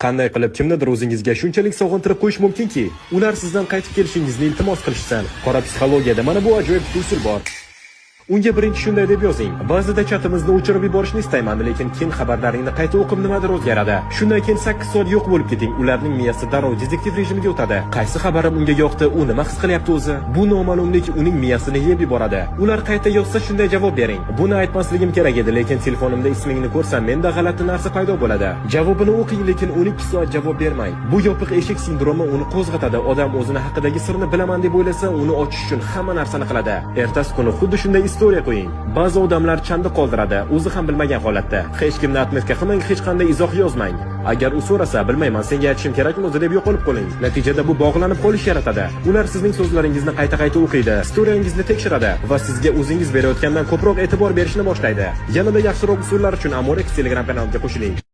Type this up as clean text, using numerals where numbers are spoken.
Qanday qilib kimnidir o'zingizga shunchalik sog'intirib qo'yish mumkinki, ular sizdan qaytib kelishingizni iltimos qilishsin. Qora psixologiyada mana bu ajoyib usul bor. Unga birinchi shunday deb yozing: ba'zida chatimizni o'chirib yuborishni istayman, lekin keyin xabarlaringni qayta o'qib nimadir o'zgaradi. Shundan keyin 8 soat yo'q bo'lib keting. Ularning miyasi darrov detektiv rejimiga o'tadi. Qaysi xabarim unga yoqdi, u nima his qilyapti o'zi? Bu noma'lumlik uning miyasini yeb yuboradi. Ular qayta yozsa shunday javob bering: buni aytmasligim kerak edi, lekin telefonimda ismingni ko'rsam menda g'alati narsa paydo bo'ladi. Javobini o'qing, lekin 12 soat javob bermang. Bu yopiq eshik sindromi uni qo'zg'atadi. Odam o'zini haqidagi sirni bilaman deb o'ylasa, uni ochish uchun hamma narsani qiladi. Ertasi kuni xuddi shunday istoriya qo'ying. Ba'zi odamlar chanda qoldiradi, o'zi ham bilmagan holatda. Hech kimni atmetka qilmang, hech qanday izoh yozmang. Agar u so'rasa, bilmayman, senga aytishim kerakmi o'zi deb yo'qolib qoling. Natijada bu bog'lanib qolish yaratadi. Ular sizning so'zlaringizni qayta-qayta o'qiydi, istoriyangizni tekshiradi va sizga o'zingiz berayotgandan ko'proq e'tibor berishni boshlaydi. Yanada yaxshiroq usullar uchun Amorex Telegram kanaliga qo'shiling.